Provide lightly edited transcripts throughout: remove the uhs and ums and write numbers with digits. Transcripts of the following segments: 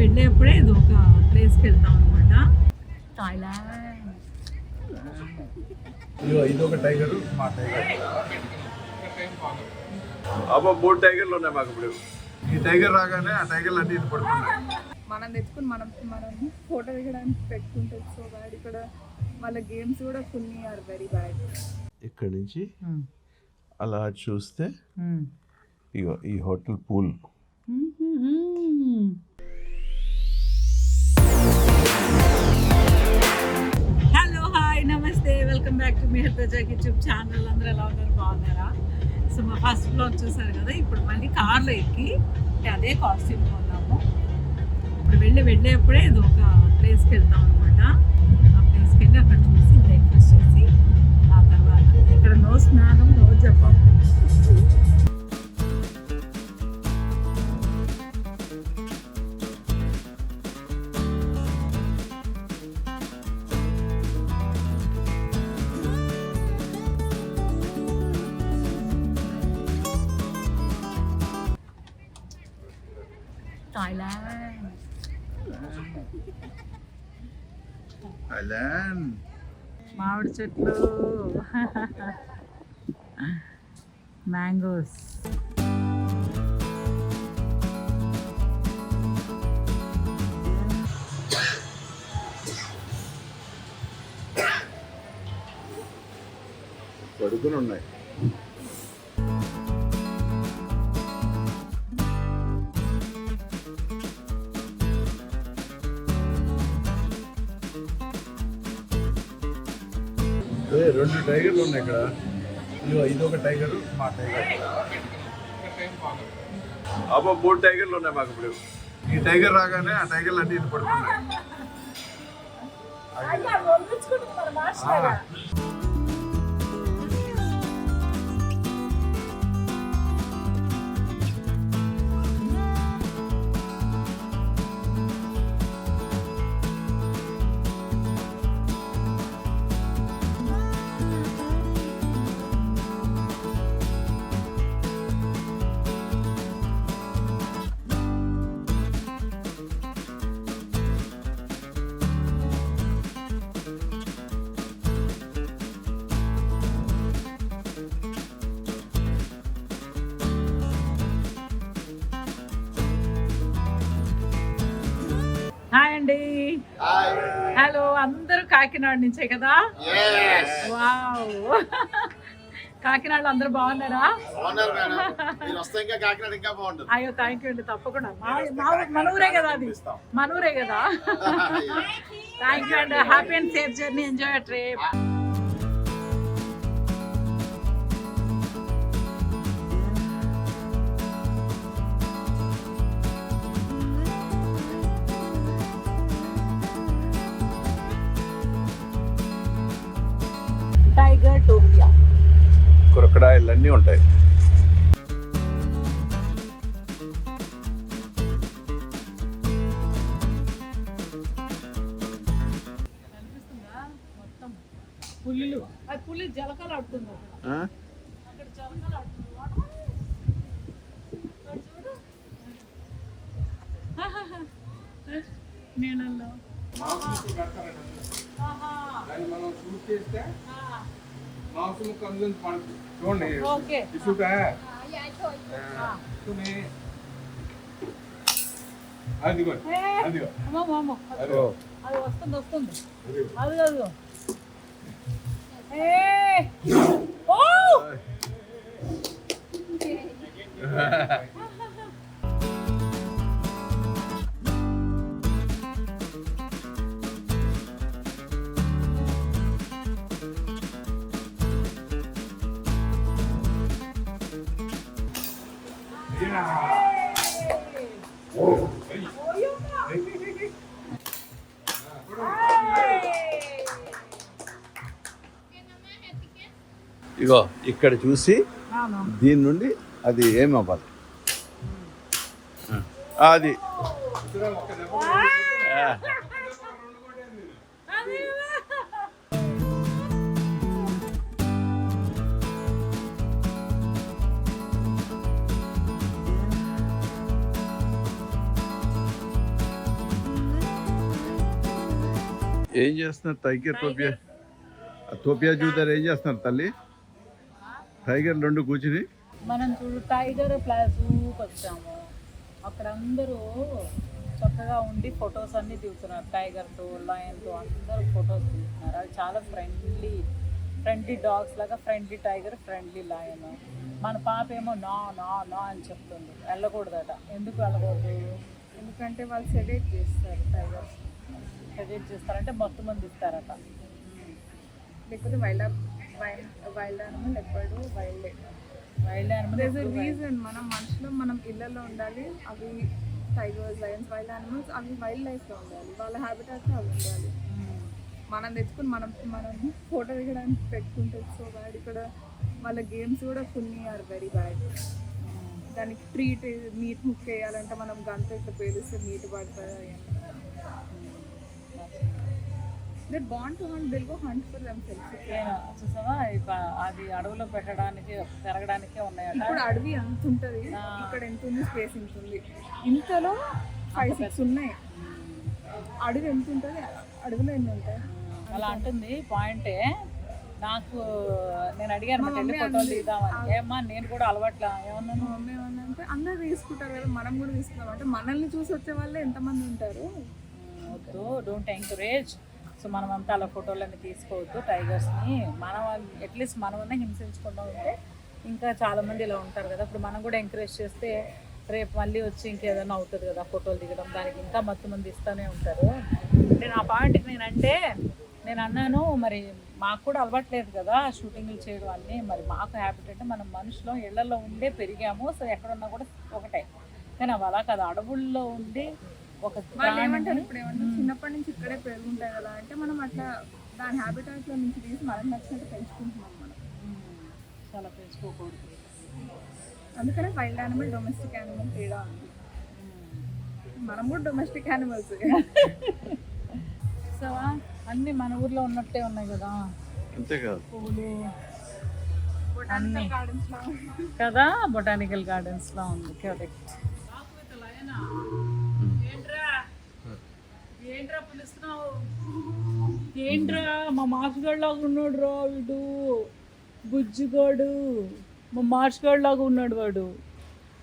వెళ్ళేప్పుడే ఇది ఒక ప్లేస్కి వెళ్తాం అనమాట. థాయిలాండ్. ఇది ఒక టైగర్, మా టైగర్. అబ్బా 3 టైగర్లు ఉన్నాయి మాకు ఇప్పుడు. ఈ టైగర్ రాగానే ఆ టైగర్లు అన్ని ఇది పడుతున్నాయి. మనం తెచ్చుకుని మనం ఫోటో దిగడానికి పెట్టుకుంటే సో బ్యాడ్. ఇక్కడ వాళ్ళ గేమ్స్ కూడా కొన్ని ఆర్ వెరీ బ్యాడ్. ఇక్కడ నుంచి అలా చూస్తే ఇగో ఈ హోటల్ పూల్. హలో, హాయ్, నమస్తే, welcome back to Mihir Tajak YouTube channel. అందరూ ఎలా ఉన్నారు, బాగున్నారా? సో మా ఫస్ట్ బ్లాగ్ చూసారు కదా. ఇప్పుడు మళ్ళీ కార్లో ఎక్కి అదే కాస్ట్యూమ్లో ఉన్నాము. ఇప్పుడు వెళ్ళేప్పుడే ఇది ఒక ప్లేస్కి వెళ్తాం అనమాట. ఆ ప్లేస్కి వెళ్ళి అక్కడ చూసి బ్రేక్ఫాస్ట్ చేసి ఆ తర్వాత ఇక్కడ నో స్నానం నో జపం. థాయిలాండ్ మామిడి చెట్లు, మ్యాంగోస్. పడుకుని ఉన్నాయి. రెండు టైగర్లు ఉన్నాయి ఇక్కడ. ఇది ఒక టైగర్, మా టైగర్. అబ్బా 3 టైగర్లు ఉన్నాయి మాకు ఇప్పుడు. ఈ టైగర్ రాగానే ఆ టైగర్లు అన్ని ఇది పడుతున్నాయి. హాయ్ అండి. హలో, అందరూ కాకినాడ నుంచే కదా? వావ్. కాకినాడలో అందరూ బాగున్నారా? అయ్యో థ్యాంక్ యూ అండి, తప్పకుండా. మన ఊరే కదా, అది మన ఊరే కదా. థ్యాంక్ యూ అండి. Happy and safe journey, enjoy trip. Tiger టోపియా, క్రొకడైల్ అన్నీ ఉంటాయి. కనిపిస్తుందా? మొత్తం పులులు. అది పులి జలకాలు ఆడుతుంది అక్కడ జలకాలు ఆడుతుంది. నీళ్ళల్లో మనం షూట్ చేస్తే మాంసం కందులు పండుతుంది చూడండి. ఓకే ఇసుక అదిగో అదిగో అది వస్తుంది. అది అదిగో. ఇగో ఇక్కడ చూసి దీని నుండి అది ఏమవ్వాలి, అది ఏం చేస్తున్నారు టైగర్ టోపియా టోపియా చూద్దరు ఏం చేస్తున్నారు తల్లి టైగర్ రెండు కూర్చుని మనం చూడు టైగర్ ప్లాజూకి వచ్చాము. అక్కడ అందరూ చక్కగా ఉండి ఫొటోస్ అన్నీ దిగుతున్నారు. టైగర్తో లయన్తో అందరూ ఫొటోస్ దిగుతున్నారు. అవి చాలా ఫ్రెండ్లీ డాగ్స్ లాగా, ఫ్రెండ్లీ టైగర్, ఫ్రెండ్లీ లయన్. మన పాప ఏమో నా నా నా అని చెప్తుంది. వెళ్ళకూడదట. ఎందుకు వెళ్ళకూడదు? ఎందుకంటే వాళ్ళు సెడేట్ చేస్తారు. టైగర్స్ సెడేట్ చేస్తారంటే మొత్తం మంది ఇస్తారట. లేకపోతే వైల్డ్ యానిమల్ ఎప్పుడు వైల్డ్ యానిమల్ రీజన్. మనం మనుషులు మనం ఇళ్ళల్లో ఉండాలి. అవి టైగర్స్, లయన్స్, వైల్డ్ యానిమల్స్ అవి వైల్డ్ లైఫ్లో ఉండాలి. వాళ్ళ హ్యాబిటాట్లో అవి ఉండాలి. మనం తెచ్చుకుని మనం ఫోటో దిగడానికి పెట్టుకుంటే సో బ్యాడ్. ఇక్కడ వాళ్ళ గేమ్స్ కూడా కొన్ని ఆర్ వెరీ బ్యాడ్. దానికి మీట్ ముక్ వేయాలంటే మనం గంట ఇట్లా పేలిస్తే మీట్ పడుతుంది. They bound to hunt, they'll go hunt for themselves. చూసావా అది అడవిలో పెట్టడానికి తిరగడానికే ఉన్నాయట. ఇప్పుడు అడవి అంత ఉంటుంది, ఇక్కడ ఎంత ఉంది? స్పేస్ ఇంత ఉంది. ఇంతలో 5-6 ఉన్నాయి. అడవి ఎంత ఉంటుంది? అడవిలో ఎన్ని ఉంటాయి? అలా అంటుంది. పాయింటే నాకు నేను అడిగాను ఫోటోలు దిగుదామని. ఏమ్మా నేను కూడా అలవాట్లా ఏమన్నాను. మా మమ్మీ ఏమన్నా అంటే అందరూ తీసుకుంటారు కదా, మనం కూడా తీసుకున్నాం అంటే మనల్ని చూసి వచ్చే వాళ్ళే ఎంతమంది ఉంటారు. వద్దు, డోంట్ ఎంకరేజ్. సో మనం అంతా అలా ఫోటోలన్నీ తీసుకోవద్దు టైగర్స్ని. మనం అట్లీస్ట్ మనమన్నా హింసించకుండా ఉంటే ఇంకా చాలామంది ఇలా ఉంటారు కదా. ఇప్పుడు మనం కూడా ఎంకరేజ్ చేస్తే రేపు మళ్ళీ వచ్చి ఇంకేదైనా అవుతుంది కదా ఫోటోలు దిగడం. దానికి ఇంకా మొత్తం మంది ఇస్తూనే ఉంటారు. నేను ఆ పాయింట్కి నేను అన్నాను మరి మాకు కూడా అలవాట్లేదు కదా షూటింగ్లు చేయడం అన్నీ. మరి మాకు హ్యాబిట్ అంటే మనం మనుషులు ఇళ్లలో ఉండే పెరిగాము. సో ఎక్కడున్నా కూడా ఒకటే. కానీ అవి అలా కదా, అడవుల్లో ఉండి వాళ్ళు ఏమంటారు ఇప్పుడు ఏమంటారు చిన్నప్పటి నుంచి ఇక్కడే పెరుగుంటాయి కదా అంటే మనం అట్లా దాని హ్యాబిటాట్లో నుంచి తీసి మనకు నచ్చినట్టు పెంచుకుంటున్నాం. మనం చాలా పెంచుకోకూడదు. అందుకనే వైల్డ్ యానిమల్, డొమెస్టిక్ యానిమల్ తేడా ఉంది. మనం కూడా డొమెస్టిక్ యానిమల్స్. సో అన్నీ మన ఊర్లో ఉన్నట్టే ఉన్నాయి కదా. అంతేకాదు పువ్వులు బొటానికల్ గార్డెన్స్ లో కదా, బొటానికల్ గార్డెన్స్లో ఉంది. కరెక్ట్. ఏంట్రా పిలుస్తున్నావు? ఏంట్రా మా మార్చుగాడు లాగా ఉన్నాడు రా వీడు. బుజ్జిగాడు మా మార్చుగాడు లాగా ఉన్నాడు వాడు.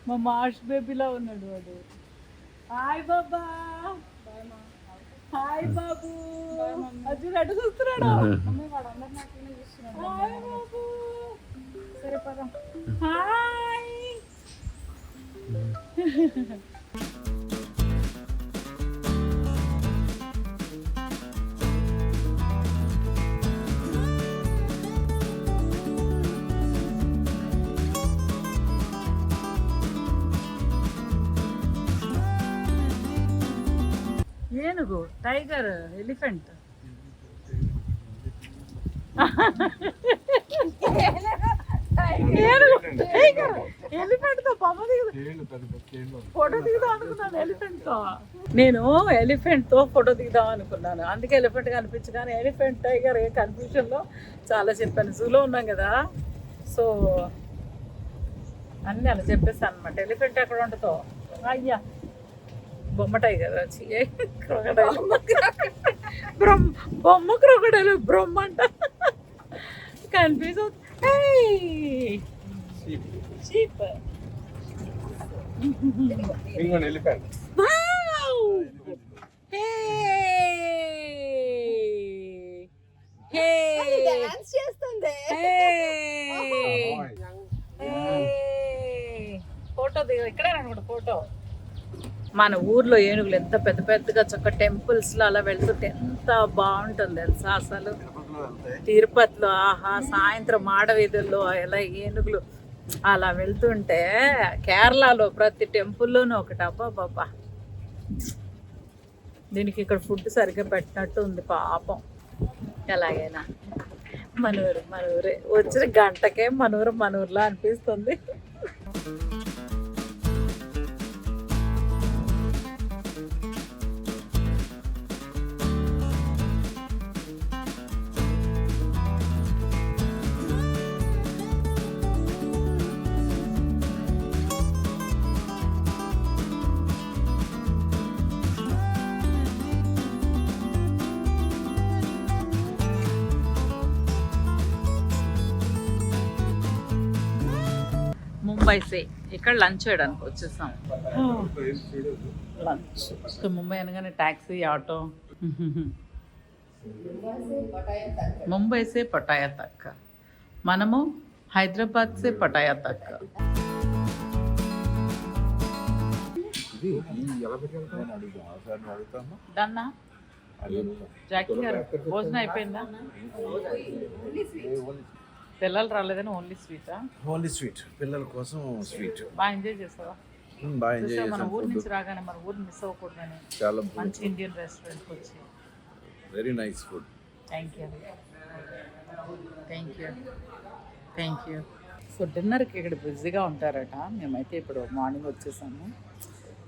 మా మార్చ్ బేబీలా ఉన్నాడు వాడు. హాయ్ బాబా. హాయ్ బాబు. అర్జున్ అటు చూస్తున్నాడు. హాయ్ బాబు. సరే పద. హాయ్. ఏనుగు, టైగర్, ఎలిఫెంట్. ఎలిఫెంట్ తో ఫోటో దిగుదాం అనుకున్నాను. ఎలిఫెంట్ తో నేను ఎలిఫెంట్ తో ఫోటో దిగుదాం అనుకున్నాను. అందుకే ఎలిఫెంట్ కనిపించు. కానీ ఎలిఫెంట్, టైగర్ ఏ కన్ఫ్యూజన్ లో చాలా చెప్పాను. జూలో ఉన్నాం కదా, సో అన్నీ అలా చెప్పేస్తాను అనమాట. ఎలిఫెంట్ ఎక్కడ ఉంటుందో. అయ్యా బొమ్మ టైగర్ వచ్చి క్రొకడైల్ బొమ్మ క్రొకడైల్ బ్రహ్మ అంట. కన్ఫ్యూజ్ అవుతుంది. షీప్. ఎలిఫెంట్. ఫోటో దిగ ఇక్కడే అనుకుంటా ఫోటో. మన ఊర్లో ఏనుగులు ఎంత పెద్ద పెద్దగా చక్క టెంపుల్స్లో అలా వెళ్తుంటే ఎంత బాగుంటుంది తెలుసా అసలు. తిరుపతిలో ఆహా సాయంత్రం మాడవీధుల్లో ఎలా ఏనుగులు అలా వెళ్తుంటే, కేరళలో ప్రతి టెంపుల్లోనూ ఒకటి. అబ్బా బాబా, దీనికి ఇక్కడ ఫుడ్ సరిగ్గా పెట్టినట్టు ఉంది పాపం. ఎలాగైనా మనూరే వచ్చిన గంటకే మనూరులో అనిపిస్తుంది. ముంబైసే. ఇక్కడ లంచ్ చేయడానికి వచ్చేసాం. లంచ్. సో ముంబై అనగానే ట్యాక్సీ, ఆటో. ముంబై సే పటాయా తక్. మనము హైదరాబాద్ సే పటాయా తక్. డన్నా జాకీ గారు భోజనం అయిపోయిందా? పిల్లలు రాలేదని ఓన్లీ స్వీటా? ఓన్లీ స్వీట్, పిల్లల కోసం స్వీట్. బాగా ఎంజాయ్ చేస్తావా? బాగా ఎంజాయ్ మన చేసాం. ఊరు నుంచి రాగానే మన ఊరిని మిస్ అవ్వకూడదని చాలా మంచి ఇండియన్ రెస్టారెంట్కి వచ్చి. Very nice food. Thank you, thank you, thank you. So డిన్నర్కి ఇక్కడ బిజీగా ఉంటారట. మేమైతే ఇప్పుడు మార్నింగ్ వచ్చేసాము.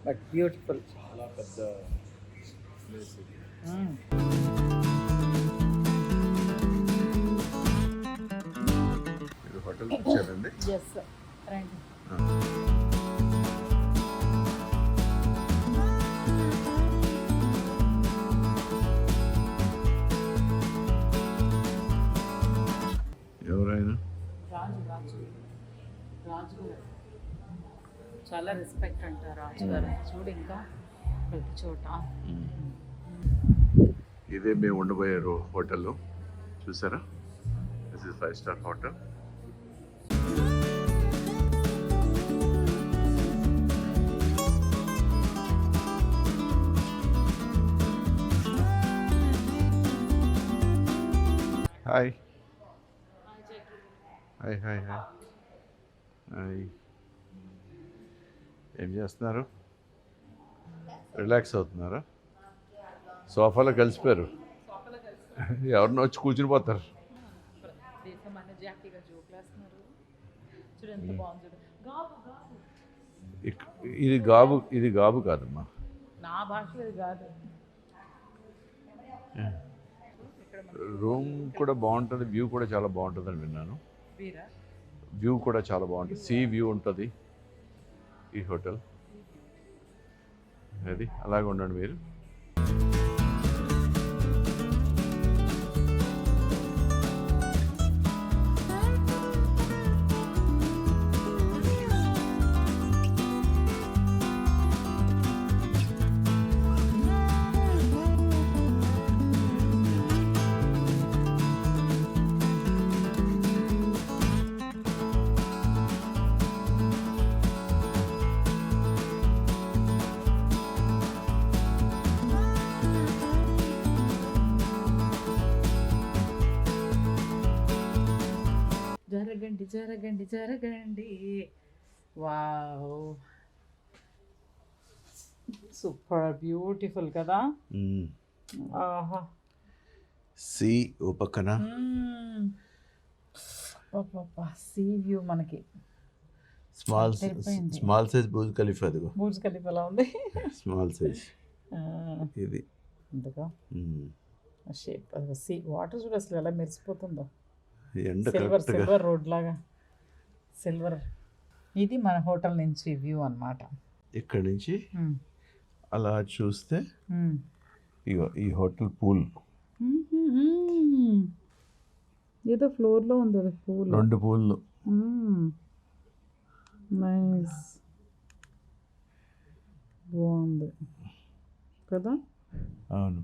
But beautiful. చాలా పెద్ద ప్లేస్ ఇది. మీరు హోటల్కి వచ్చారండి? ఎస్ రండి. ఎవరైనా రాజు రాజు రాజు గారు చాలా రెస్పెక్ట్ అంటారు రాజు గారు. చూడు ఇంకా ప్రతి చోట. ఇదే మేము ఉండబోయే హోటల్ చూసారా? This is 5 star hotel. Hi hi hi hi hi. ఏం చేస్తున్నారు? రిలాక్స్ అవుతున్నారా? సోఫాలో కలిసిపోయారు. ఎవరినో వచ్చి కూర్చుని పోతారు. ఇది గాబు కాదమ్మా. నా భాషలో కాదు. రూమ్ కూడా బాగుంటుంది, వ్యూ కూడా చాలా బాగుంటుంది అని విన్నాను. వ్యూ కూడా చాలా బాగుంటుంది, సీ వ్యూ ఉంటుంది ఈ హోటల్. అది అలాగే ఉండండి మీరు. జరగండి జరగండి జరగండి. వావ్, సూపర్ బ్యూటిఫుల్ కదా. ఆహా. సీ ఓ పక్కన, సీ వ్యూ మనకి. స్మాల్ సైజ్ బూజ్ ఖలీఫా. అదిగో బూజ్ ఖలీఫా ఎలా ఉంది? స్మాల్ సైజ్ ఇది. ఇంతగా షేప్. సీ వాటర్ చూడు అసలు ఎలా మెరిసిపోతుందో. ఎండ సిల్వర్ సిల్వర్ రోడ్ లాగా సిల్వర్. ఇది మన హోటల్ నుంచి వ్యూ అన్నమాట. ఇక్కడ నుంచి అలా చూస్తే ఇగో ఈ హోటల్ పూల్. ఏదో ఫ్లోర్లో ఉంది అది పూల్. 2 పూల్లు. నైస్, బాగుంది కదా. అవును.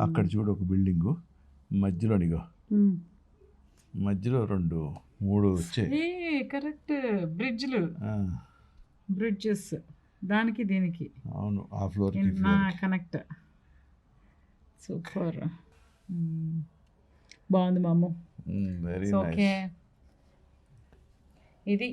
అక్కడ చూడు ఒక బిల్డింగు మధ్యలోనిగో, మధ్యలో 2-3 వచ్చాయి. కరెక్ట్, బ్రిడ్జ్లు, బ్రిడ్జెస్ దానికి దీనికి. అవును, ఆ ఫ్లోర్ కనెక్ట్. సూపర్, బాగుంది మాము. Very okay. నైస్. ఇది